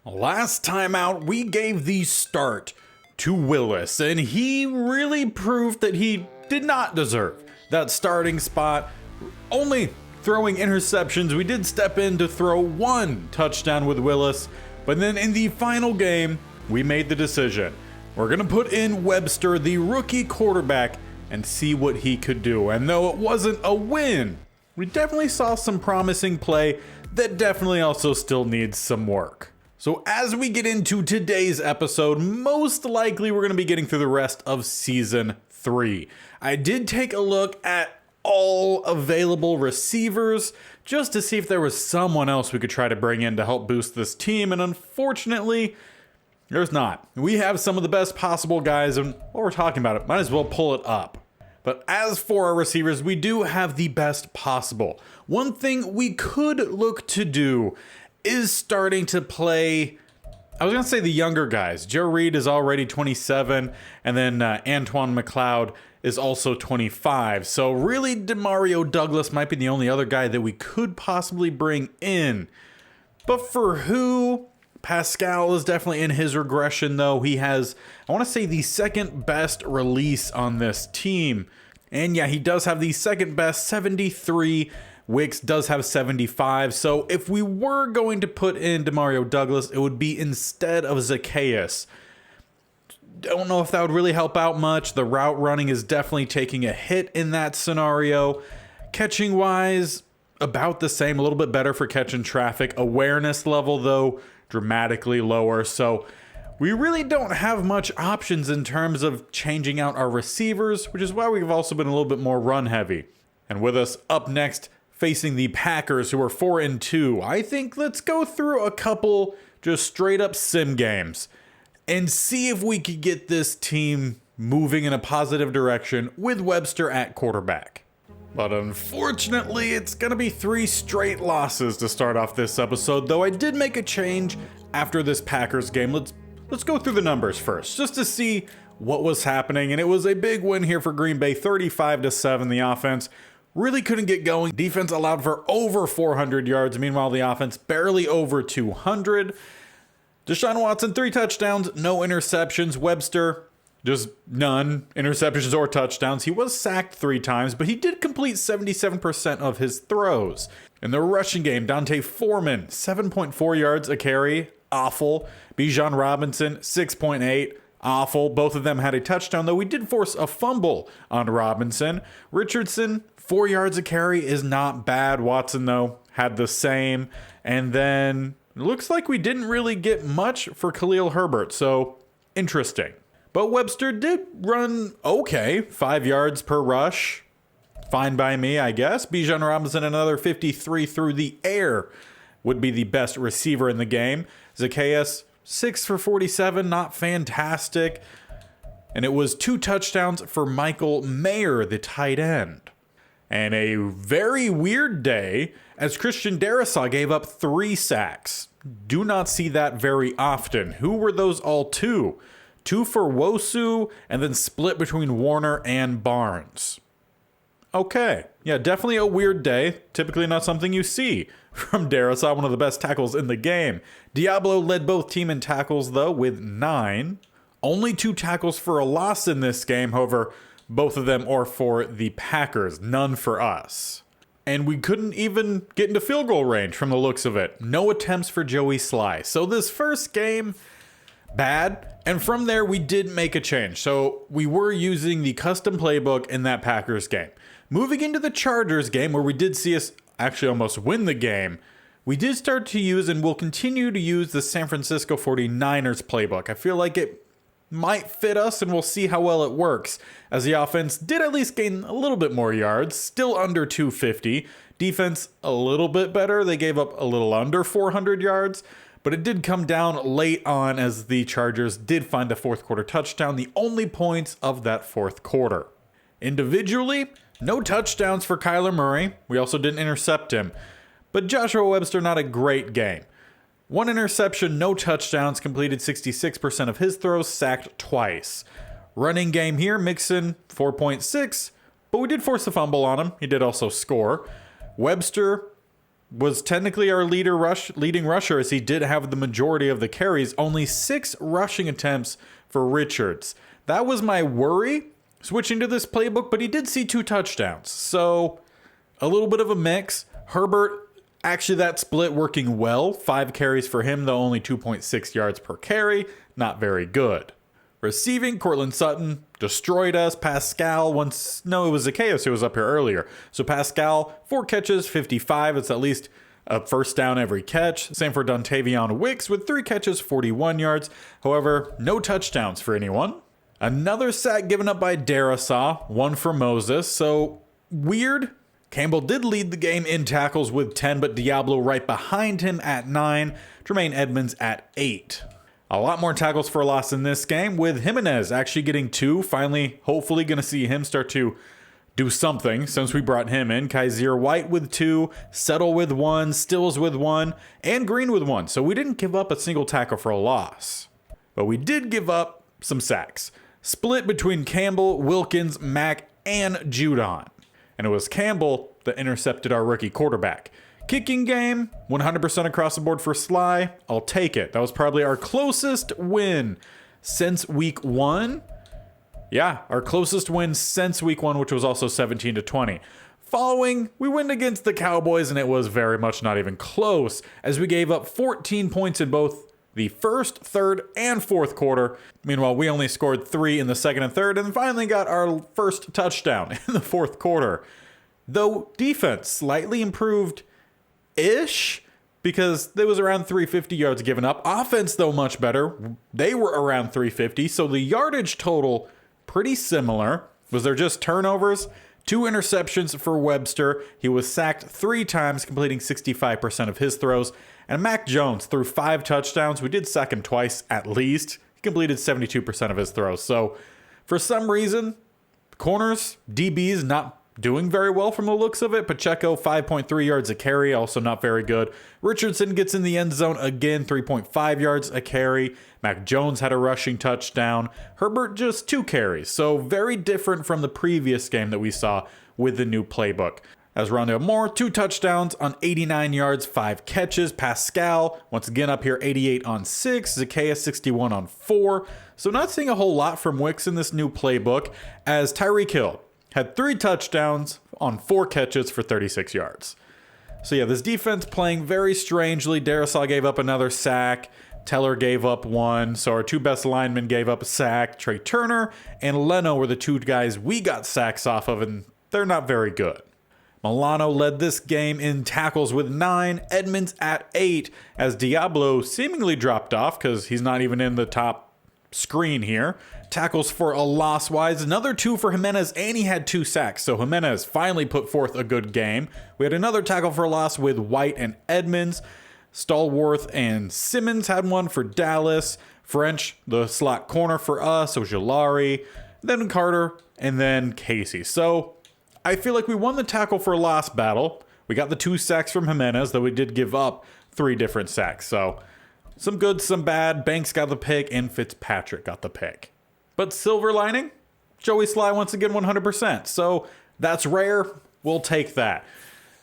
Last time out, we gave the start to Willis, and he really proved that he did not deserve that starting spot. Only throwing interceptions. We did step in to throw one touchdown with Willis, but then in the final game, we made the decision. We're going to put in Webster, the rookie quarterback, and see what he could do. And though it wasn't a win, we definitely saw some promising play that definitely also still needs some work. So as we get into today's episode, most likely we're going to be getting through the rest of Season 3. I did take a look at all available receivers just to see if there was someone else we could try to bring in to help boost this team, and unfortunately, there's not. We have some of the best possible guys, and while we're talking about it, might as well pull it up. But as for our receivers, we do have the best possible. One thing we could look to do is starting to play, I was going to say the younger guys. Joe Reed is already 27, and then Antoine McLeod is also 25. So really, Demario Douglas might be the only other guy that we could possibly bring in. But for who? Pascal is definitely in his regression, though. He has, I want to say, the second best release on this team. And yeah, he does have the second best, 73. Wicks does have 75, so if we were going to put in Demario Douglas, it would be instead of Zacchaeus. Don't know if that would really help out much. The route running is definitely taking a hit in that scenario. Catching wise, about the same, a little bit better for catching traffic. Awareness level, though, dramatically lower, so we really don't have much options in terms of changing out our receivers, which is why we've also been a little bit more run heavy. And with us up next, facing the Packers, who are 4-2. I think let's go through a couple just straight up sim games and see if we could get this team moving in a positive direction with Webster at quarterback. But unfortunately, it's going to be 3 straight losses to start off this episode, though I did make a change after this Packers game. Let's go through the numbers first, just to see what was happening. And it was a big win here for Green Bay, 35-7. The offense really couldn't get going. Defense allowed for over 400 yards. Meanwhile, the offense barely over 200. Deshaun Watson, 3 touchdowns, no interceptions. Webster, just none interceptions or touchdowns. He was sacked 3 times, but he did complete 77% of his throws. In the rushing game, Dante Foreman, 7.4 yards a carry, awful. Bijan Robinson, 6.8. Awful. Both of them had a touchdown, though we did force a fumble on Robinson. Richardson, 4 yards a carry is not bad. Watson, though, had the same. And then it looks like we didn't really get much for Khalil Herbert, so interesting. But Webster did run okay, 5 yards per rush. Fine by me, I guess. Bijan Robinson, another 53 through the air, would be the best receiver in the game. Zacchaeus, 6 for 47, not fantastic. And it was 2 touchdowns for Michael Mayer, the tight end. And a very weird day as Christian Darrisaw gave up 3 sacks. Do not see that very often. Who were those all 2? 2 for Wosu, and then split between Warner and Barnes. Okay, yeah, definitely a weird day. Typically not something you see from Darrisaw, one of the best tackles in the game. Diablo led both team in tackles, though, with 9. Only 2 tackles for a loss in this game, however, both of them are for the Packers, none for us. And we couldn't even get into field goal range from the looks of it. No attempts for Joey Sly. So this first game, bad. And from there, we did make a change. So we were using the custom playbook in that Packers game. Moving into the Chargers game, where we did see us actually almost win the game, we did start to use and will continue to use the San Francisco 49ers playbook. I feel like it might fit us, and we'll see how well it works, as the offense did at least gain a little bit more yards, still under 250. Defense a little bit better. They gave up a little under 400 yards, but it did come down late on as the Chargers did find the fourth quarter touchdown, the only points of that fourth quarter. Individually, no touchdowns for Kyler Murray. We also didn't intercept him. But Joshua Webster, not a great game. 1 interception, no touchdowns, completed 66% of his throws, sacked twice. Running game here, Mixon, 4.6, but we did force a fumble on him. He did also score. Webster, was technically our leading rusher, as he did have the majority of the carries. Only 6 rushing attempts for Richards. That was my worry switching to this playbook, but he did see 2 touchdowns. So a little bit of a mix. Herbert, actually that split working well. 5 carries for him, though only 2.6 yards per carry. Not very good. Receiving, Cortland Sutton destroyed us. Pascal, it was Zacchaeus who was up here earlier. So Pascal, 4 catches, 55. It's at least a first down every catch. Same for Dontavion Wicks with 3 catches, 41 yards. However, no touchdowns for anyone. Another sack given up by Darisaw, 1 for Moses. So weird. Campbell did lead the game in tackles with 10, but Diablo right behind him at 9. Tremaine Edmonds at 8. A lot more tackles for a loss in this game, with Jimenez actually getting 2. Finally, hopefully going to see him start to do something since we brought him in. Kaiser White with 2, Settle with 1, Stills with 1, and Green with 1. So we didn't give up a single tackle for a loss. But we did give up some sacks. Split between Campbell, Wilkins, Mack, and Judon. And it was Campbell that intercepted our rookie quarterback. Kicking game, 100% across the board for Sly. I'll take it. That was probably our closest win since week 1. Yeah, our closest win since week 1, which was also 17-20. Following, we went against the Cowboys, and it was very much not even close, as we gave up 14 points in both the first, third, and fourth quarter. Meanwhile, we only scored 3 in the second and third, and finally got our first touchdown in the fourth quarter. Though defense slightly improved-ish, because there was around 350 yards given up. Offense, though, much better. They were around 350, so the yardage total, pretty similar. Was there just turnovers? 2 interceptions for Webster. He was sacked 3 times, completing 65% of his throws. And Mac Jones threw 5 touchdowns. We did sack him twice at least. He completed 72% of his throws. So for some reason, corners, DBs not doing very well from the looks of it. Pacheco, 5.3 yards a carry, also not very good. Richardson gets in the end zone again, 3.5 yards a carry. Mac Jones had a rushing touchdown. Herbert just 2 carries. So very different from the previous game that we saw with the new playbook. As Rondale Moore, 2 touchdowns on 89 yards, 5 catches. Pascal, once again up here, 88 on 6. Zacchaeus, 61 on 4. So not seeing a whole lot from Wicks in this new playbook, as Tyreek Hill had 3 touchdowns on 4 catches for 36 yards. So yeah, this defense playing very strangely. Darisaw gave up another sack. Teller gave up 1. So our 2 best linemen gave up a sack. Trey Turner and Leno were the 2 guys we got sacks off of, and they're not very good. Milano led this game in tackles with 9, Edmonds at 8, as Diablo seemingly dropped off because he's not even in the top screen here. Tackles for a loss wise, another 2 for Jimenez, and he had 2 sacks. So Jimenez finally put forth a good game. We had another tackle for a loss with White and Edmonds. Stallworth and Simmons had 1 for Dallas. French, the slot corner for us. Ojulari, then Carter, and then Casey. So I feel like we won the tackle for a loss battle. We got the 2 sacks from Jimenez, though we did give up 3 different sacks. So some good, some bad. Banks got the pick, and Fitzpatrick got the pick. But silver lining, Joey Sly once again 100%. So that's rare. We'll take that.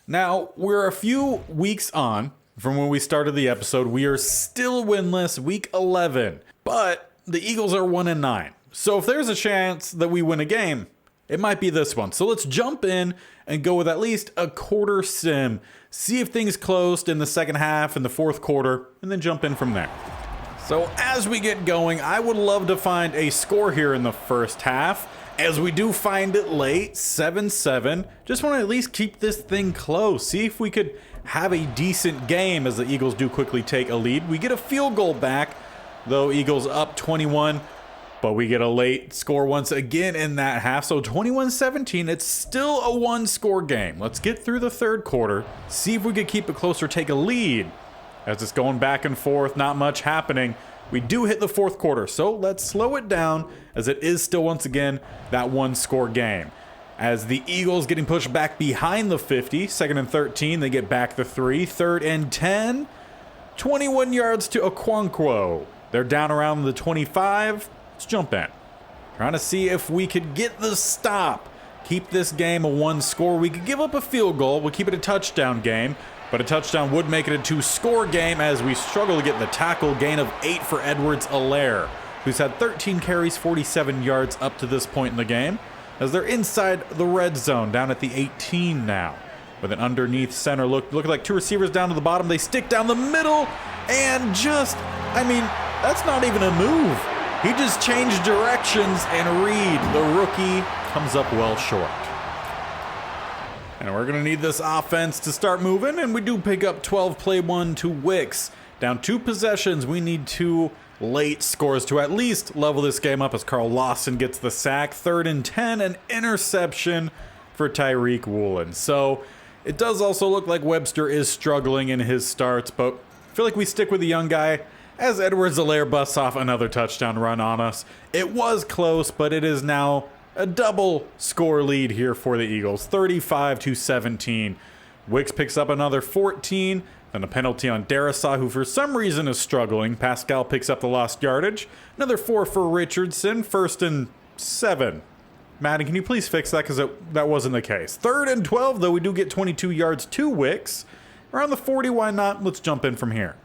Now, we're a few weeks on from when we started the episode. We are still winless, week 11. But the Eagles are 1-9. So if there's a chance that we win a game, it might be this one. So let's jump in and go with at least a quarter sim. See if things closed in the second half and the fourth quarter, and then jump in from there. So as we get going, I would love to find a score here in the first half. As we do find it late, 7-7. Just want to at least keep this thing close. See if we could have a decent game as the Eagles do quickly take a lead. We get a field goal back, though Eagles up 21. But we get a late score once again in that half. So 21-17, it's still a 1-score game. Let's get through the third quarter, see if we could keep it close or take a lead. As it's going back and forth, not much happening. We do hit the fourth quarter, so let's slow it down as it is still once again that 1-score game. As the Eagles getting pushed back behind the 50, 2nd and 13, they get back the 3, 3rd and 10, 21 yards to Okonkwo. They're down around the 25. Let's jump in. Trying to see if we could get the stop. Keep this game a 1-score. We could give up a field goal. We'll keep it a touchdown game. but a touchdown would make it a 2-score game as we struggle to get the tackle. Gain of 8 for Edwards-Helaire, who's had 13 carries, 47 yards up to this point in the game, as they're inside the red zone, down at the 18 now. With an underneath center look like 2 receivers down to the bottom. They stick down the middle, and that's not even a move. He just changed directions, and Reed, the rookie, comes up well short. And we're going to need this offense to start moving, and we do pick up 12, play 1 to Wicks. Down 2 possessions, we need 2 late scores to at least level this game up as Carl Lawson gets the sack. 3rd and 10, an interception for Tyreek Woolen. So it does also look like Webster is struggling in his starts, but I feel like we stick with the young guy as Edwards-Helaire busts off another touchdown run on us. It was close, but it is now a double score lead here for the Eagles, 35-17. Wicks picks up another 14, then a penalty on Darrisaw, who for some reason is struggling. Pascal picks up the lost yardage. Another 4 for Richardson, 1st and 7. Madden, can you please fix that, because that wasn't the case. 3rd and 12, though we do get 22 yards to Wicks. Around the 40, why not? Let's jump in from here.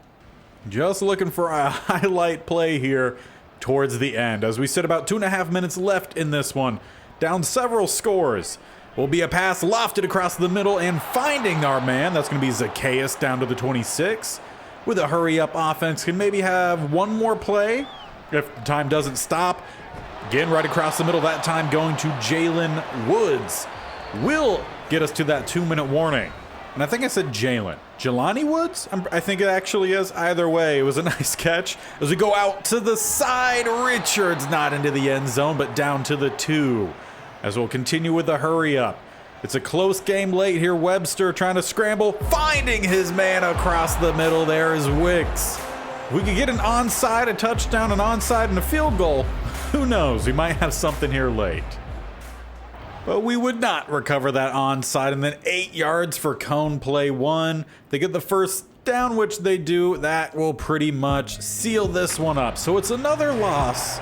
Just looking for a highlight play here towards the end, as we sit about 2.5 minutes left in this one. Down several scores. Will be a pass lofted across the middle and finding our man. That's going to be Zacchaeus down to the 26. With a hurry-up offense, can maybe have one more play if time doesn't stop. Again, right across the middle, that time going to Jalen Woods. Will get us to that 2-minute warning. And I think I said Jalen. Jelani Woods? I think it actually is. Either way, it was a nice catch. As we go out to the side, Richards not into the end zone, but down to the 2. As we'll continue with the hurry up. It's a close game late here. Webster trying to scramble, finding his man across the middle. There is Wicks. We could get an onside, a touchdown, an onside, and a field goal. Who knows? We might have something here late. But we would not recover that onside, and then 8 yards for Cone, play 1. They get the first down, which they do. That will pretty much seal this one up. So it's another loss,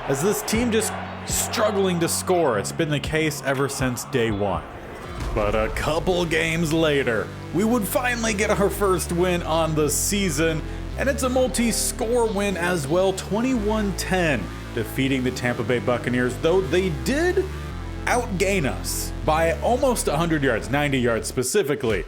as this team just struggling to score. It's been the case ever since day 1. But a couple games later, we would finally get our first win on the season, and it's a multi-score win as well, 21-10, defeating the Tampa Bay Buccaneers, though they did outgain us by almost 100 yards, 90 yards specifically.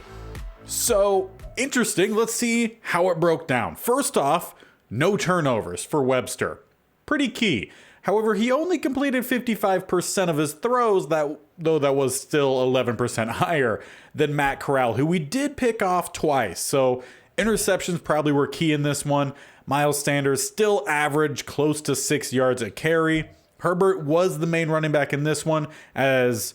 So interesting. Let's see how it broke down. First off, no turnovers for Webster. Pretty key. However, he only completed 55% of his throws, though that was still 11% higher than Matt Corral, who we did pick off twice. So interceptions probably were key in this one. Miles Sanders still averaged close to 6 yards a carry. Herbert was the main running back in this one, as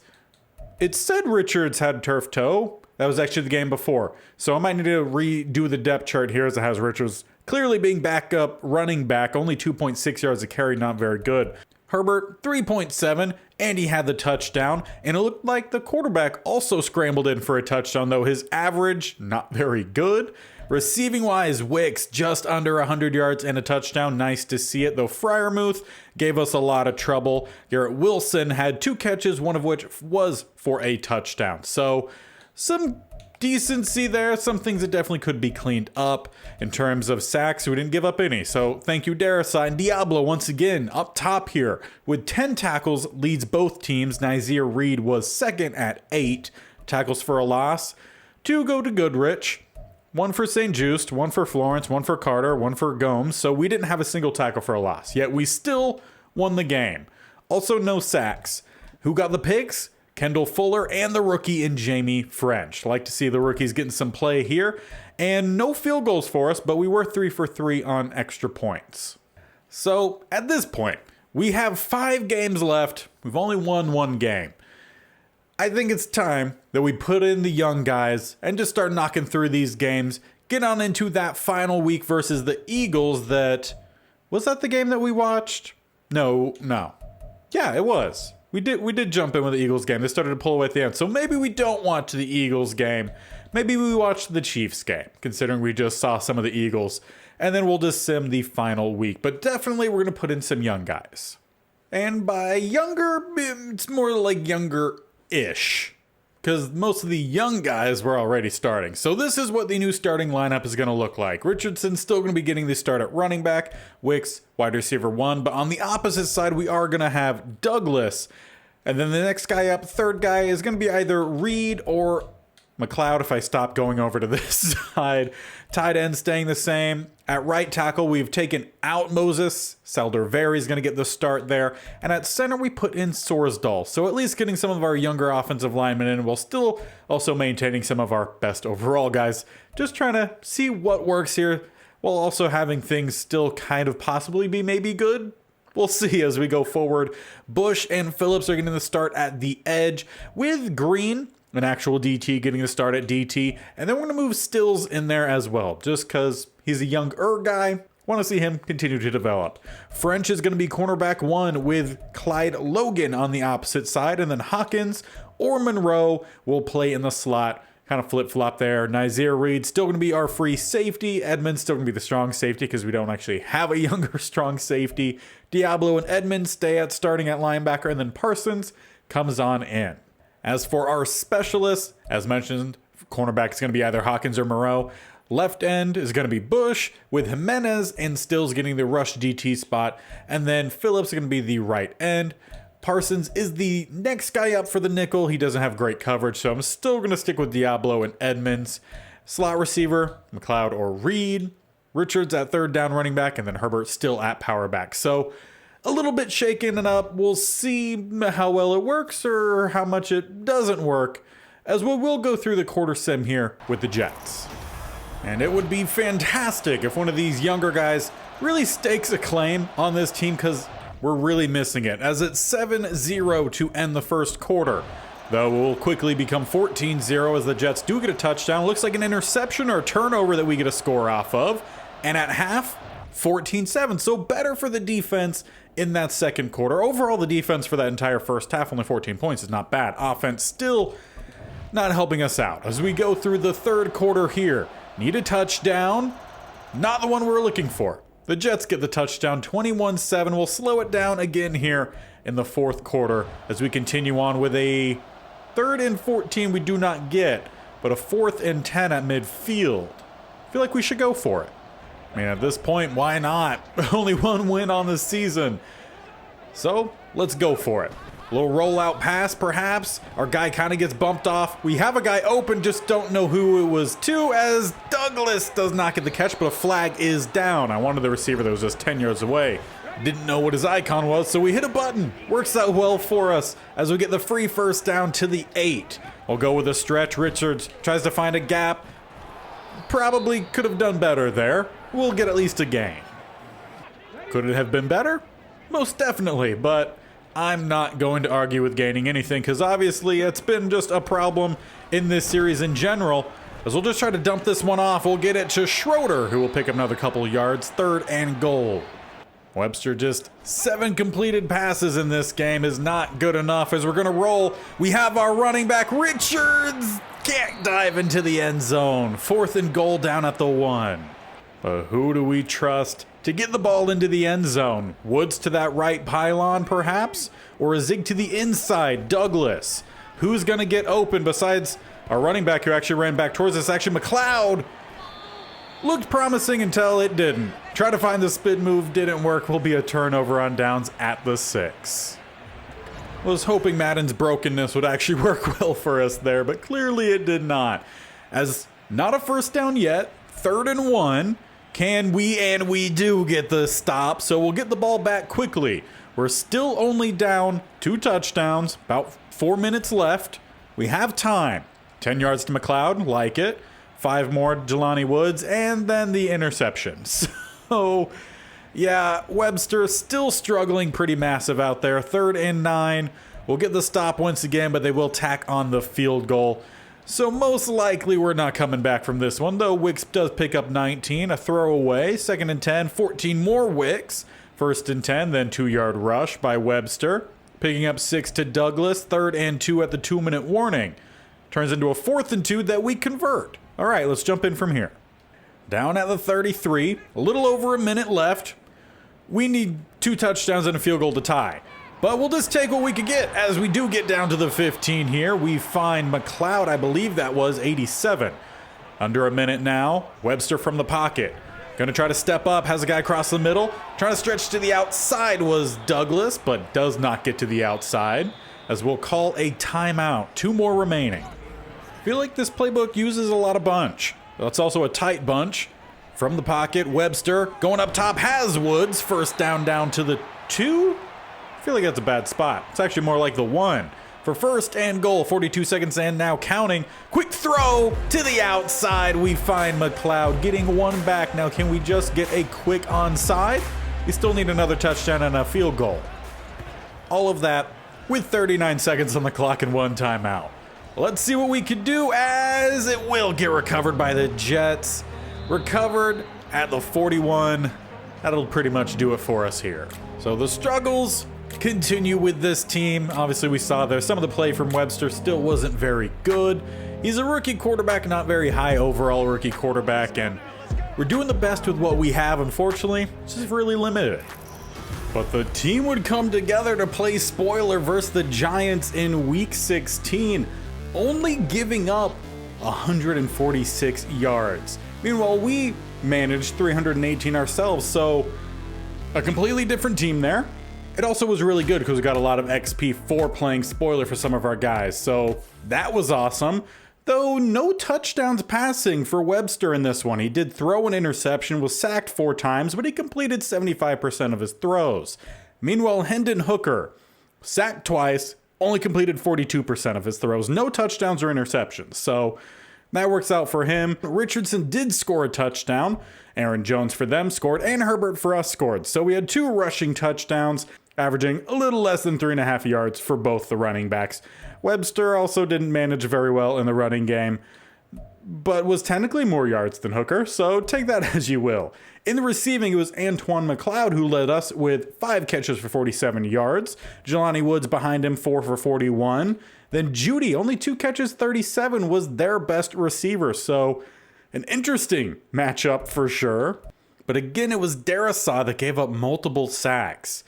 it said Richards had turf toe. That was actually the game before. So I might need to redo the depth chart here, as it has Richards clearly being backup running back, only 2.6 yards a carry, not very good. Herbert, 3.7, and he had the touchdown. And it looked like the quarterback also scrambled in for a touchdown, though his average, not very good. Receiving-wise, Wicks just under 100 yards and a touchdown. Nice to see it, though Freiermuth gave us a lot of trouble. Garrett Wilson had 2 catches, one of which was for a touchdown. So some decency there, some things that definitely could be cleaned up. In terms of sacks, we didn't give up any. So thank you, Darrisaw. And Diablo, once again, up top here with 10 tackles, leads both teams. Nazir Reed was second at 8 tackles for a loss. 2 go to Goodrich. 1 for St. Just, 1 for Florence, 1 for Carter, 1 for Gomes. So we didn't have a single tackle for a loss, yet we still won the game. Also, no sacks. Who got the picks? Kendall Fuller and the rookie in Jamie French. Like to see the rookies getting some play here. And no field goals for us, but we were 3 for 3 on extra points. So at this point, we have 5 games left. We've only won 1 game. I think it's time that we put in the young guys and just start knocking through these games. Get on into that final week versus the Eagles. Was that the game that we watched? No. Yeah, it was. We did jump in with the Eagles game. They started to pull away at the end. So maybe we don't watch the Eagles game. Maybe we watch the Chiefs game, considering we just saw some of the Eagles. And then we'll just sim the final week. But definitely we're going to put in some young guys. And by younger, it's more like younger-ish. because most of the young guys were already starting. So this is what the new starting lineup is going to look like. Richardson's still going to be getting the start at running back, Wicks, wide receiver 1, but on the opposite side, we are going to have Douglas. And then the next guy up, third guy, is going to be either Reed or McLeod if I stop going over to this side. Tight end staying the same. At right tackle, we've taken out Moses. Salderveri is going to get the start there. And at center, we put in Sorsdahl. So at least getting some of our younger offensive linemen in while still also maintaining some of our best overall guys. Just trying to see what works here while also having things still kind of possibly be maybe good. We'll see as we go forward. Bush and Phillips are getting the start at the edge with Green, an actual DT, getting the start at DT. And then we're going to move Stills in there as well, just because he's a younger guy. Want to see him continue to develop. French is going to be cornerback 1 with Clyde Logan on the opposite side. And then Hawkins or Monroe will play in the slot. Kind of flip-flop there. Nazir Reed still going to be our free safety. Edmonds still going to be the strong safety because we don't actually have a younger strong safety. Diablo and Edmonds stay at starting at linebacker, and then Parsons comes on in. As for our specialists, as mentioned, cornerback is going to be either Hawkins or Moreau. Left end is going to be Bush with Jimenez and Stills getting the rush DT spot. And then Phillips is going to be the right end. Parsons is the next guy up for the nickel. He doesn't have great coverage, so I'm still going to stick with Diablo and Edmonds. Slot receiver, McLeod or Reed. Richards at third down running back, and then Herbert still at power back. So a little bit shaken and up. We'll see how well it works or how much it doesn't work, as we will go through the quarter sim here with the Jets. And it would be fantastic if one of these younger guys really stakes a claim on this team, because we're really missing it, as it's 7-0 to end the first quarter. Though we'll quickly become 14-0 as the Jets do get a touchdown. Looks like an interception or a turnover that we get a score off of. And at half, 14-7. So better for the defense in that second quarter. Overall, the defense for that entire first half, only 14 points, is not bad. Offense still not helping us out. As we go through the third quarter here, need a touchdown. Not the one we're looking for. The Jets get the touchdown, 21-7. We'll slow it down again here in the fourth quarter as we continue on with a 3rd and 14 we do not get, but a 4th and 10 at midfield. I feel like we should go for it. I mean, at this point, why not? Only one win on the season. So let's go for it. A little rollout pass, perhaps. Our guy kind of gets bumped off. We have a guy open, just don't know who it was to, as Douglas does not get the catch, but a flag is down. I wanted the receiver that was just 10 yards away. Didn't know what his icon was, so we hit a button. Works out well for us as we get the free first down to the 8. We'll go with a stretch. Richards tries to find a gap. Probably could have done better there. We'll get at least a gain. Could it have been better? Most definitely, but I'm not going to argue with gaining anything, because obviously it's been just a problem in this series in general. As we'll just try to dump this one off, we'll get it to Schroeder, who will pick up another couple yards. 3rd and goal. Webster just 7 completed passes in this game is not good enough as we're going to roll. We have our running back, Richards. Can't dive into the end zone. 4th and goal down at the 1. But who do we trust to get the ball into the end zone? Woods to that right pylon, perhaps? Or a zig to the inside, Douglas? Who's going to get open besides our running back who actually ran back towards us? Actually, McLeod looked promising until it didn't. Try to find the spin move, didn't work. Will be a turnover on downs at the 6. Was hoping Madden's brokenness would actually work well for us there, but clearly it did not. As not a first down yet, 3rd and 1. Can we? And we do get the stop, so we'll get the ball back quickly. We're still only down 2 touchdowns, about 4 minutes left. We have time. 10 yards to McLeod, like it. 5 more to Jelani Woods, and then the interception. So, yeah, Webster still struggling pretty massive out there. 3rd and 9. We'll get the stop once again, but they will tack on the field goal. So most likely we're not coming back from this one, though Wicks does pick up 19, a throwaway. 2nd and 10, 14 more Wicks. 1st and 10, then 2-yard rush by Webster. Picking up 6 to Douglas, 3rd and 2 at the 2-minute warning. Turns into a 4th and 2 that we convert. All right, let's jump in from here. Down at the 33, a little over a minute left. We need 2 touchdowns and a field goal to tie. But we'll just take what we could get. As we do get down to the 15 here, we find McLeod, I believe that was 87. Under a minute now, Webster from the pocket. Gonna try to step up, has a guy across the middle. Trying to stretch to the outside was Douglas, but does not get to the outside, as we'll call a timeout. 2 more remaining. I feel like this playbook uses a lot of bunch. That's also a tight bunch. From the pocket, Webster going up top, has Woods. First down to the 2. I feel like that's a bad spot. It's actually more like the 1. For first and goal, 42 seconds and now counting. Quick throw to the outside. We find McLeod getting 1 back. Now can we just get a quick onside? We still need another touchdown and a field goal. All of that with 39 seconds on the clock and 1 timeout. Let's see what we can do, as it will get recovered by the Jets. Recovered at the 41. That'll pretty much do it for us here. So the struggles continue with this team. Obviously, we saw there some of the play from Webster still wasn't very good. He's a rookie quarterback, not very high overall rookie quarterback, and we're doing the best with what we have. Unfortunately, it's just really limited. But the team would come together to play spoiler versus the Giants in week 16, only giving up 146 yards. Meanwhile, we managed 318 ourselves, so a completely different team there. It also was really good because we got a lot of XP for playing spoiler for some of our guys, so that was awesome. Though no touchdowns passing for Webster in this one. He did throw an interception, was sacked 4 times, but he completed 75% of his throws. Meanwhile, Hendon Hooker, sacked twice, only completed 42% of his throws. No touchdowns or interceptions, so that works out for him. Richardson did score a touchdown. Aaron Jones for them scored, and Herbert for us scored. So we had 2 rushing touchdowns, averaging a little less than 3.5 yards for both the running backs. Webster also didn't manage very well in the running game, but was technically more yards than Hooker, so take that as you will. In the receiving, it was Antoine McLeod who led us with 5 catches for 47 yards. Jelani Woods behind him, 4 for 41. Then Judy, only 2 catches, 37, was their best receiver. So an interesting matchup for sure. But again, it was Darrisaw that gave up multiple sacks.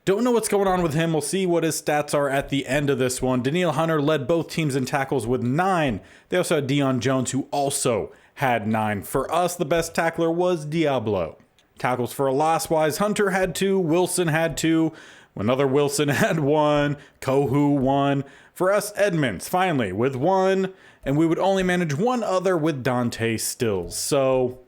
Don't know what's going on with him. We'll see what his stats are at the end of this one. Daniil Hunter led both teams in tackles with 9. They also had Deion Jones, who also had 9. For us, the best tackler was Diablo. Tackles for a loss-wise, Hunter had 2, Wilson had 2, another Wilson had 1, Kohu 1. For us, Edmonds, finally, with 1, and we would only manage 1 other with Dante Stills. So,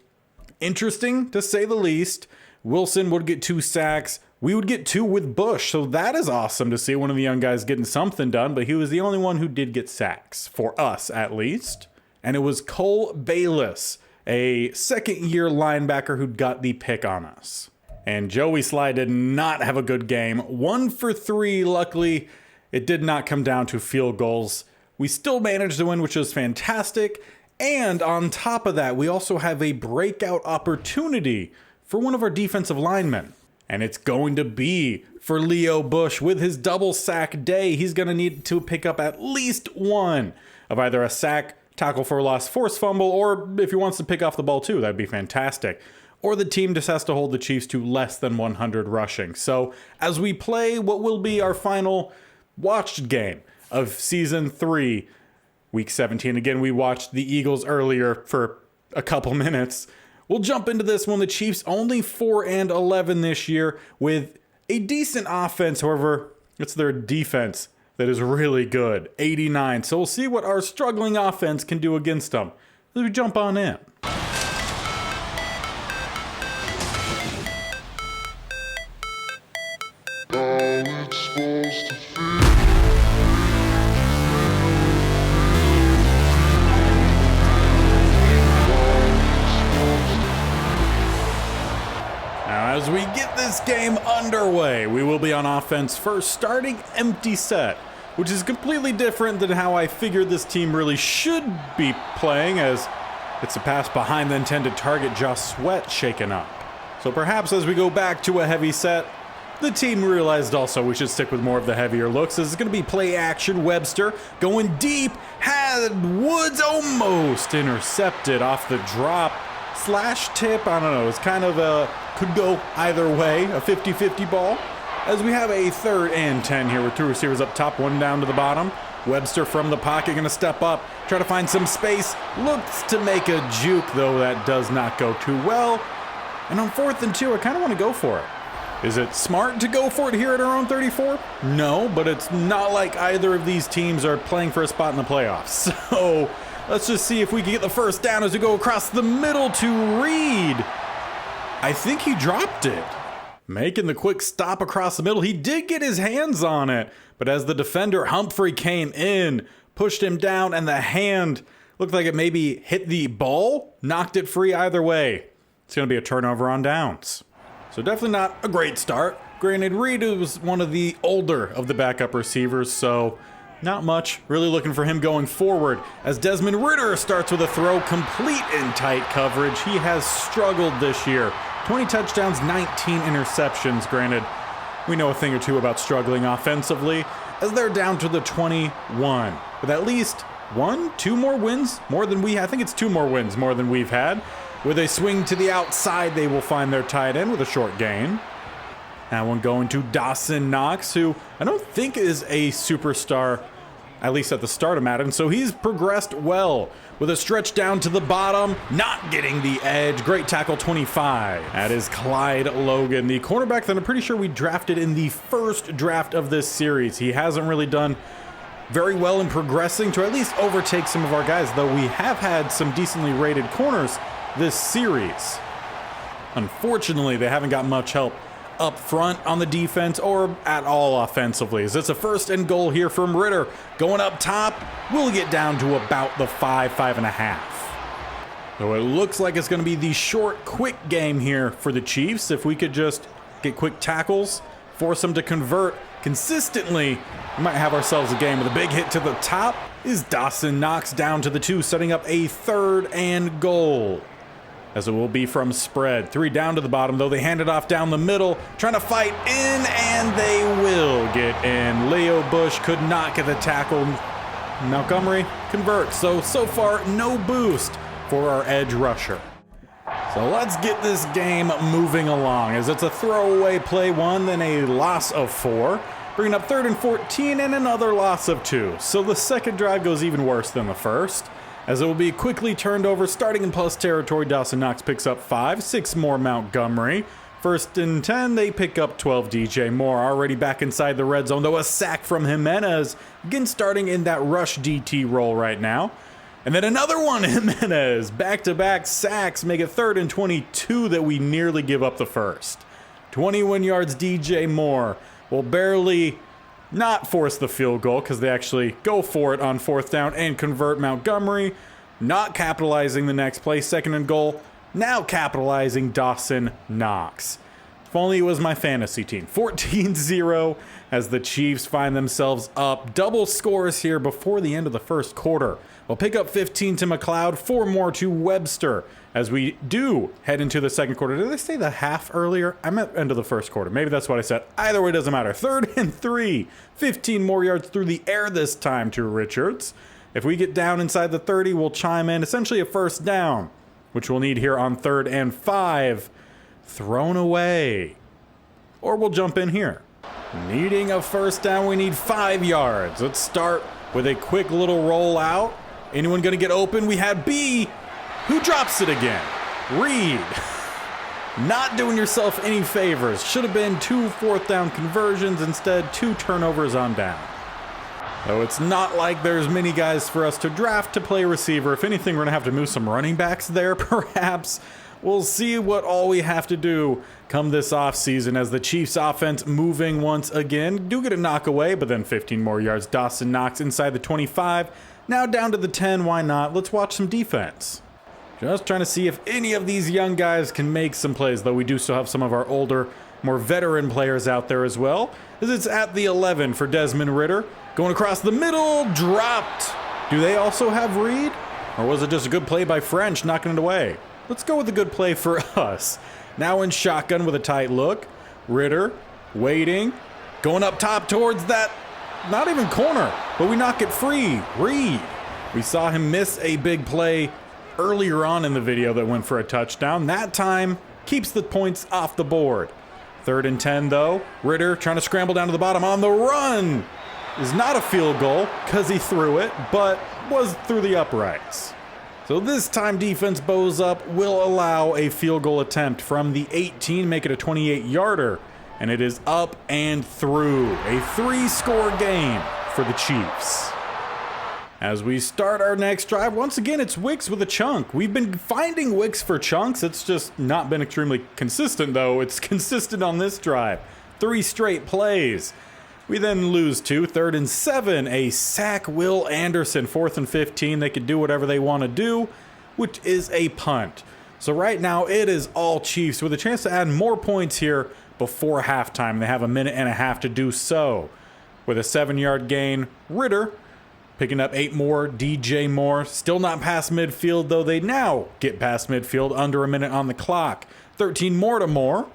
interesting to say the least. Wilson would get 2 sacks. We would get 2 with Bush, so that is awesome to see one of the young guys getting something done, but he was the only one who did get sacks, for us at least. And it was Cole Bayless, a second-year linebacker who got the pick on us. And Joey Sly did not have a good game. 1 for 3, luckily. It did not come down to field goals. We still managed to win, which was fantastic. And on top of that, we also have a breakout opportunity for one of our defensive linemen. And it's going to be for Leo Bush. With his double sack day, he's going to need to pick up at least 1 of either a sack, tackle for a loss, forced fumble, or if he wants to pick off the ball too, that'd be fantastic. Or the team just has to hold the Chiefs to less than 100 rushing. So as we play what will be our final watched game of season 3, week 17. Again, we watched the Eagles earlier for a couple minutes. We'll jump into this one. The Chiefs only 4-11 this year with a decent offense. However, it's their defense that is really good, 89. So we'll see what our struggling offense can do against them. Let's jump on in. As we get this game underway, we will be on offense first, starting empty set, which is completely different than how I figured this team really should be playing, as it's a pass behind the intended target, Josh Sweat shaken up. So perhaps as we go back to a heavy set, the team realized also we should stick with more of the heavier looks. This is going to be play action. Webster going deep, had Woods almost intercepted off the drop / tip. I don't know, it's kind of a could go either way, a 50-50 ball. as we have a 3rd and 10 here with 2 receivers up top, 1 down to the bottom. Webster from the pocket going to step up, try to find some space. Looks to make a juke, though that does not go too well. And on 4th and 2, I kind of want to go for it. Is it smart to go for it here at our own 34? No, but it's not like either of these teams are playing for a spot in the playoffs. So let's just see if we can get the first down as we go across the middle to Reed. I think he dropped it. Making the quick stop across the middle. He did get his hands on it, but as the defender Humphrey came in, pushed him down, and the hand looked like it maybe hit the ball, knocked it free either way. It's going to be a turnover on downs. So definitely not a great start. Granted, Reed was one of the older of the backup receivers, so not much. Really looking for him going forward as Desmond Ridder starts with a throw complete in tight coverage. He has struggled this year. 20 touchdowns, 19 interceptions. Granted, we know a thing or two about struggling offensively as they're down to the 21. With at least 2 more wins more than I think it's 2 more wins more than we've had. With a swing to the outside, they will find their tight end with a short gain. That one going to Dawson Knox, who I don't think is a superstar, at least at the start of Madden, so he's progressed well. With a stretch down to the bottom, not getting the edge. Great tackle, 25. That is Clyde Logan, the cornerback that I'm pretty sure we drafted in the first draft of this series. He hasn't really done very well in progressing to at least overtake some of our guys, though we have had some decently rated corners this series. Unfortunately, they haven't got much help up front on the defense or at all offensively. As it's a 1st and goal here from Ridder. Going up top, we'll get down to about the 5.5. So it looks like it's going to be the short, quick game here for the Chiefs. If we could just get quick tackles, force them to convert consistently, we might have ourselves a game. With a big hit to the top is Dawson Knox down to the 2, setting up a 3rd and goal. As it will be from spread. 3 down to the bottom, though. They hand it off down the middle, trying to fight in, and they will get in. Leo Bush could not get the tackle. Montgomery converts. So far, no boost for our edge rusher. So let's get this game moving along, as it's a throwaway play 1, then a loss of 4. Bringing up 3rd and 14, and another loss of 2. So the second drive goes even worse than the first, as it will be quickly turned over. Starting in plus territory, Dawson Knox picks up 5, 6 more Montgomery. 1st and 10, they pick up 12 DJ Moore. Already back inside the red zone, though. A sack from Jimenez, again starting in that rush DT role right now. And then another one, Jimenez. Back-to-back sacks make it 3rd and 22 that we nearly give up the first. 21 yards DJ Moore will barely not force the field goal, because they actually go for it on 4th down and convert. Montgomery not capitalizing the next play. 2nd and goal, now capitalizing Dawson Knox. If only it was my fantasy team. 14-0 as the Chiefs find themselves up. Double scores here before the end of the first quarter. We'll pick up 15 to McLeod, 4 more to Webster as we do head into the second quarter. Did I say the half earlier? I meant end of the first quarter. Maybe that's what I said. Either way, it doesn't matter. 3rd and 3. 15 more yards through the air this time to Richards. If we get down inside the 30, we'll chime in. Essentially a 1st down, which we'll need here on 3rd and 5. Thrown away. Or we'll jump in here. Needing a 1st down, we need 5 yards. Let's start with a quick little roll out. Anyone going to get open? We had B. Who drops it again? Reed. Not doing yourself any favors. Should have been 2 4th down conversions. Instead, 2 turnovers on down. Though it's not like there's many guys for us to draft to play receiver. If anything, we're going to have to move some running backs there, perhaps. We'll see what all we have to do come this offseason as the Chiefs offense moving once again. Do get a knock away, but then 15 more yards. Dawson Knox inside the 25. Now down to the 10, why not? Let's watch some defense. Just trying to see if any of these young guys can make some plays, though we do still have some of our older, more veteran players out there as well. As it's at the 11 for Desmond Ridder. Going across the middle, dropped. Do they also have Reed? Or was it just a good play by French knocking it away? Let's go with a good play for us. Now in shotgun with a tight look. Ridder waiting. Going up top towards that, not even corner, but we knock it free. Reed. We saw him miss a big play earlier on in the video that went for a touchdown. That time keeps the points off the board. 3rd and 10 though. Ritter trying to scramble down to the bottom on the run. Is not a field goal because he threw it, but was through the uprights. So this time defense bows up, will allow a field goal attempt from the 18, make it a 28-yarder. And it is up and through. A 3-score game for the Chiefs. As we start our next drive, once again, it's Wicks with a chunk. We've been finding Wicks for chunks. It's just not been extremely consistent, though. It's consistent on this drive. 3 straight plays. We then lose 2, 3rd and 7. A sack Will Anderson, 4th and 15. They could do whatever they want to do, which is a punt. So right now, it is all Chiefs with a chance to add more points here before halftime. They have a minute and a half to do so. With a 7-yard gain, Ritter picking up 8 more, DJ Moore. Still not past midfield, though they now get past midfield under a minute on the clock. 13 more to Moore.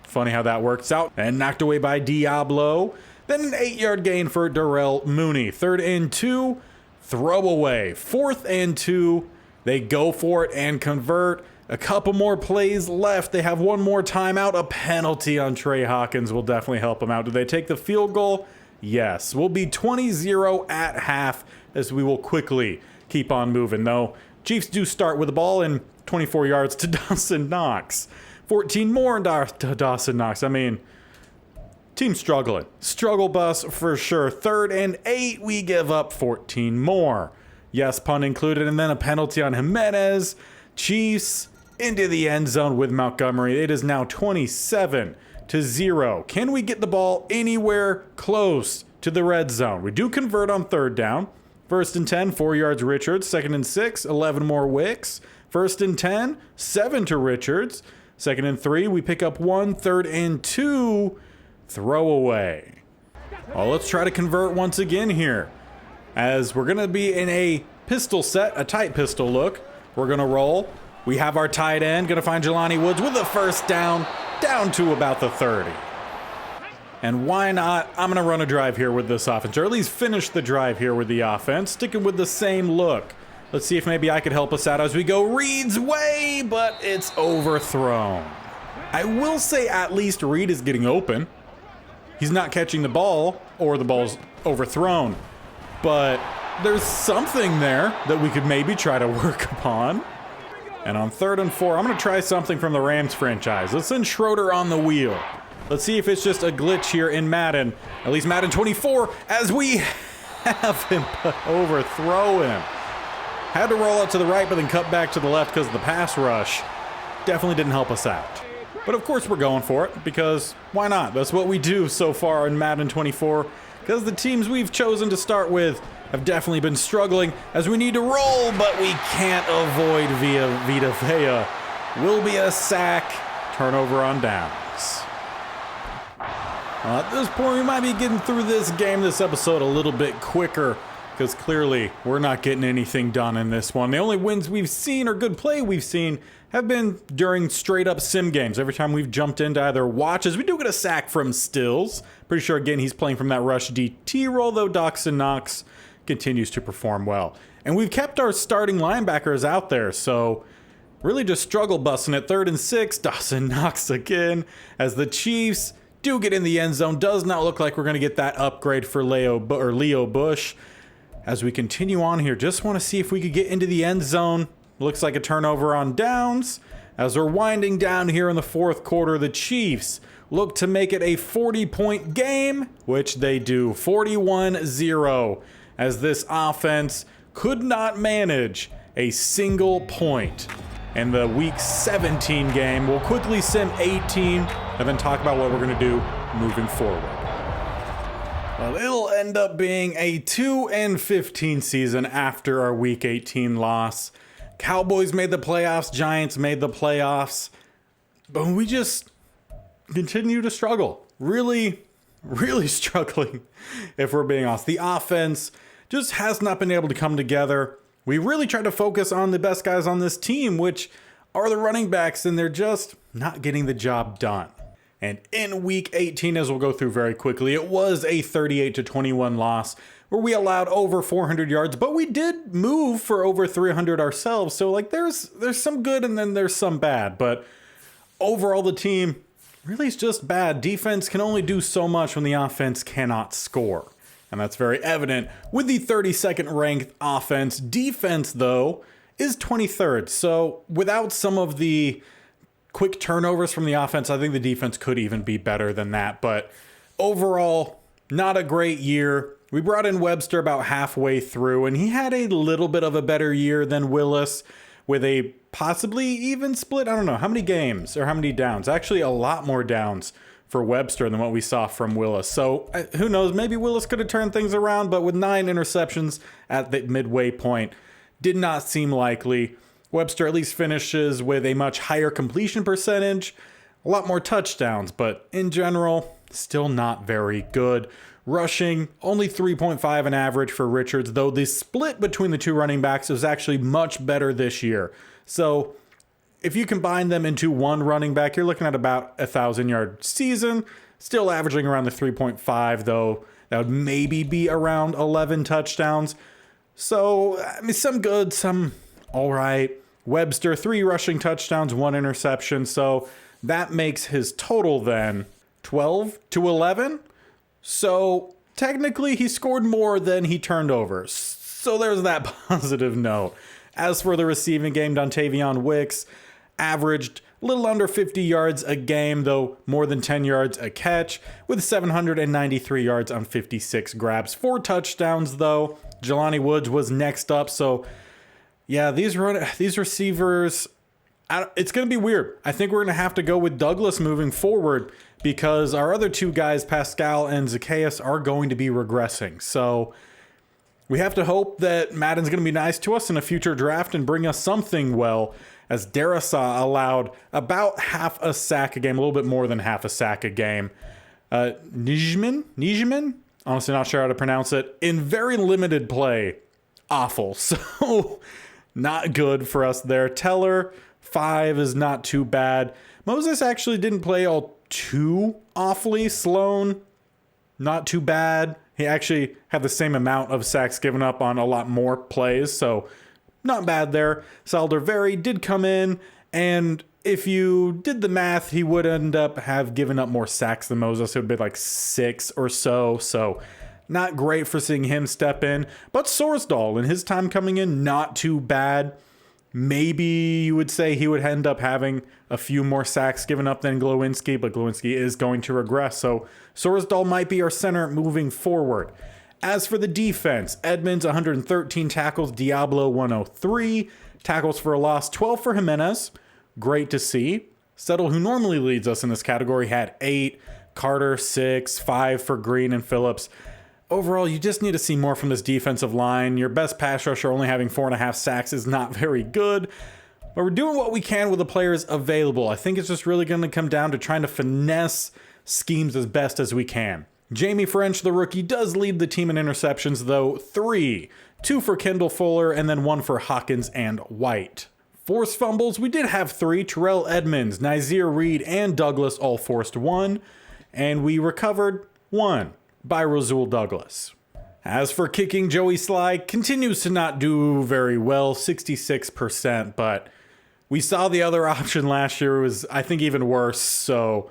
Funny how that works out. And knocked away by Diablo. Then an 8-yard gain for Darrell Mooney. 3rd and 2, throwaway. 4th and 2, they go for it and convert. A couple more plays left. They have one more timeout. A penalty on Trey Hawkins will definitely help them out. Do they take the field goal? Yes. We'll be 20-0 at half as we will quickly keep on moving, though. Chiefs do start with the ball in 24 yards to Dawson Knox. 14 more to Dawson Knox. I mean, team struggling. Struggle bus for sure. 3rd and 8, we give up 14 more. Yes, punt included, and then a penalty on Jimenez. Chiefs into the end zone with Montgomery. It is now 27-0. Can we get the ball anywhere close to the red zone? We do convert on 3rd down. 1st and 10, 4 yards Richards. 2nd and 6, 11 more Wicks. 1st and 10, 7 to Richards. 2nd and 3, we pick up 1. 3rd and 2, throwaway. Well, let's try to convert once again here. As we're going to be in a pistol set, a tight pistol look. We're going to roll. We have our tight end. Going to find Jelani Woods with the 1st down to about the 30. And why not? I'm going to run a drive here with this offense, or at least finish the drive here with the offense, sticking with the same look. Let's see if maybe I could help us out as we go Reed's way, but it's overthrown. I will say at least Reed is getting open. He's not catching the ball, or the ball's overthrown. But there's something there that we could maybe try to work upon. And on 3rd and 4, I'm going to try something from the Rams franchise. Let's send Schroeder on the wheel. Let's see if it's just a glitch here in Madden. At least Madden 24, as we have him overthrow him. Had to roll out to the right, but then cut back to the left because of the pass rush. Definitely didn't help us out. But of course we're going for it, because why not? That's what we do so far in Madden 24. Because the teams we've chosen to start with have definitely been struggling as we need to roll, but we can't avoid Vita Vea. Will be a sack, turnover on downs. At this point, we might be getting through this episode a little bit quicker, because clearly we're not getting anything done in this one. The only wins we've seen, or good play we've seen, have been during straight up sim games. Every time we've jumped into either watches, we do get a sack from Stills. Pretty sure, again, he's playing from that rush DT role, though Dawson Knox continues to perform well. And we've kept our starting linebackers out there, so really just struggle busting it. 3rd and 6, Dawson Knox again, as the Chiefs do get in the end zone. Does not look like we're going to get that upgrade for Leo Bush. As we continue on here, just want to see if we could get into the end zone. Looks like a turnover on downs. As we're winding down here in the 4th quarter, the Chiefs look to make it a 40-point game, which they do. 41-0, as this offense could not manage a single point. In the Week 17 game, we'll quickly sim 18 and then talk about what we're going to do moving forward. Well, it'll end up being a 2-15 season after our Week 18 loss. Cowboys made the playoffs, Giants made the playoffs, but we just continue to struggle. Really struggling, if we're being honest. The offense just has not been able to come together. We really try to focus on the best guys on this team, which are the running backs, and they're just not getting the job done. And in Week 18, as we'll go through very quickly, it was a 38-21 loss where we allowed over 400 yards, but we did move for over 300 ourselves. So like there's some good and then there's some bad, but overall the team really is just bad. Defense can only do so much when the offense cannot score. And that's very evident with the 32nd ranked offense. Defense, though, is 23rd. So without some of the quick turnovers from the offense, I think the defense could even be better than that. But overall, not a great year. We brought in Webster about halfway through, and he had a little bit of a better year than Willis with a possibly even split. I don't know how many games or how many downs. Actually, a lot more downs for Webster than what we saw from Willis. So who knows? Maybe Willis could have turned things around, but with 9 interceptions at the midway point, did not seem likely. Webster at least finishes with a much higher completion percentage, a lot more touchdowns, but in general, still not very good. Rushing, only 3.5 an average for Richards, though the split between the two running backs was actually much better this year. So if you combine them into one running back, you're looking at about a 1,000-yard season, still averaging around the 3.5, though that would maybe be around 11 touchdowns. So, I mean, some good, some all right. Webster, 3 rushing touchdowns, 1 interception. So that makes his total then 12 to 11. So technically he scored more than he turned over. So there's that positive note. As for the receiving game, Dontavion Wicks averaged a little under 50 yards a game, though more than 10 yards a catch, with 793 yards on 56 grabs. 4 touchdowns, though. Jelani Woods was next up. So, yeah, these receivers, it's going to be weird. I think we're going to have to go with Douglas moving forward because our other 2 guys, Pascal and Zacchaeus, are going to be regressing. So we have to hope that Madden's going to be nice to us in a future draft and bring us something well, as Darrisaw allowed about half a sack a game, a little bit more than half a sack a game. Nijman? Honestly, not sure how to pronounce it. In very limited play, awful. So not good for us there. Teller, 5 is not too bad. Moses actually didn't play all too awfully. Sloan, not too bad. He actually had the same amount of sacks given up on a lot more plays, so not bad there. Salderveri did come in, and if you did the math, he would end up have given up more sacks than Moses. It would be like 6 or so. So not great for seeing him step in. But Sorsdahl, in his time coming in, not too bad. Maybe you would say he would end up having a few more sacks given up than Glowinski, but Glowinski is going to regress. So Sorsdahl might be our center moving forward. As for the defense, Edmonds 113 tackles, Diablo 103 tackles for a loss, 12 for Jimenez. Great to see. Settle, who normally leads us in this category, had 8. Carter 6, 5 for Green and Phillips. Overall, you just need to see more from this defensive line. Your best pass rusher only having 4.5 sacks is not very good. But we're doing what we can with the players available. I think it's just really going to come down to trying to finesse schemes as best as we can. Jamie French, the rookie, does lead the team in interceptions, though 3. 2 for Kendall Fuller, and then 1 for Hawkins and White. Forced fumbles, we did have 3. Terrell Edmonds, Nazir Reed, and Douglas all forced 1. And we recovered 1 by Rasul Douglas. As for kicking, Joey Sly continues to not do very well, 66%, but we saw the other option last year was, I think, even worse, so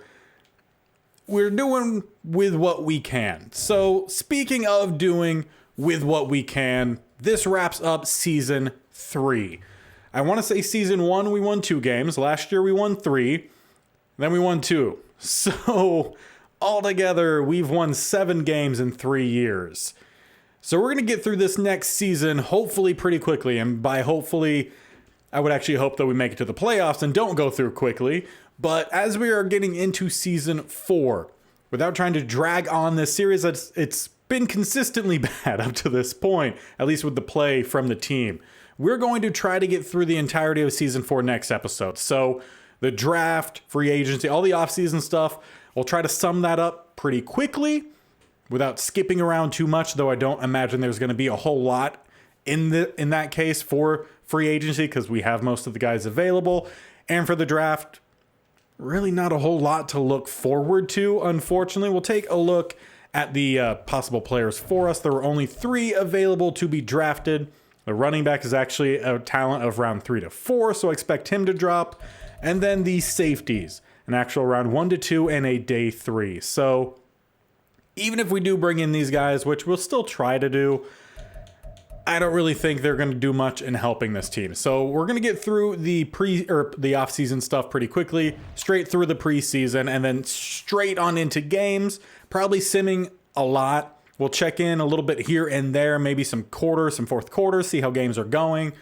we're doing with what we can. So speaking of doing with what we can, this wraps up season 3. I want to say season 1, we won 2 games. Last year we won 3, then we won 2. So altogether, we've won 7 games in 3 years. So we're going to get through this next season, hopefully pretty quickly. And by hopefully, I would actually hope that we make it to the playoffs and don't go through quickly. But as we are getting into season 4, without trying to drag on this series, it's been consistently bad up to this point, at least with the play from the team. We're going to try to get through the entirety of season 4 next episode. So the draft, free agency, all the offseason stuff, we'll try to sum that up pretty quickly without skipping around too much, though I don't imagine there's going to be a whole lot in that case for free agency because we have most of the guys available. And for the draft, really not a whole lot to look forward to, unfortunately. We'll take a look at the possible players for us. There were only 3 available to be drafted. The running back is actually a talent of round 3 to 4, so I expect him to drop. And then the safeties. an actual round 1 to 2, and a day 3. So even if we do bring in these guys, which we'll still try to do, I don't really think they're going to do much in helping this team. So we're going to get through the off-season stuff pretty quickly, straight through the preseason, and then straight on into games, probably simming a lot. We'll check in a little bit here and there, maybe some fourth quarters, see how games are going,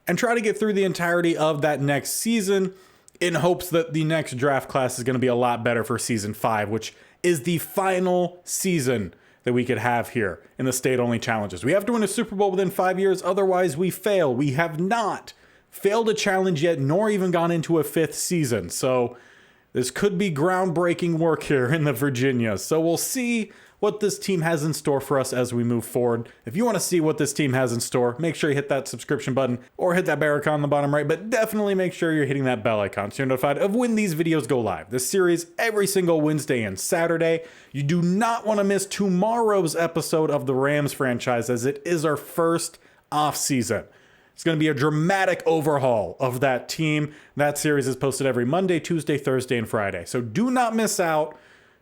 and try to get through the entirety of that next season in hopes that the next draft class is going to be a lot better for season 5, which is the final season that we could have here in the state-only challenges. We have to win a Super Bowl within 5 years, otherwise we fail. We have not failed a challenge yet, nor even gone into a 5th season. So this could be groundbreaking work here in the Virginia. So we'll see what this team has in store for us as we move forward. If you want to see what this team has in store, make sure you hit that subscription button or hit that bell icon on the bottom right, but definitely make sure you're hitting that bell icon so you're notified of when these videos go live. This series every single Wednesday and Saturday. You do not want to miss tomorrow's episode of the Rams franchise, as it is our first off season. It's going to be a dramatic overhaul of that team. That series is posted every Monday, Tuesday, Thursday, and Friday. So do not miss out.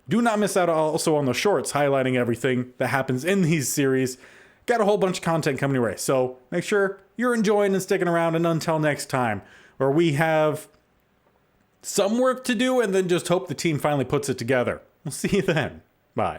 Do not miss out also on the shorts highlighting everything that happens in these series. Got a whole bunch of content coming your way. So make sure you're enjoying and sticking around. And until next time, where we have some work to do and then just hope the team finally puts it together. We'll see you then. Bye.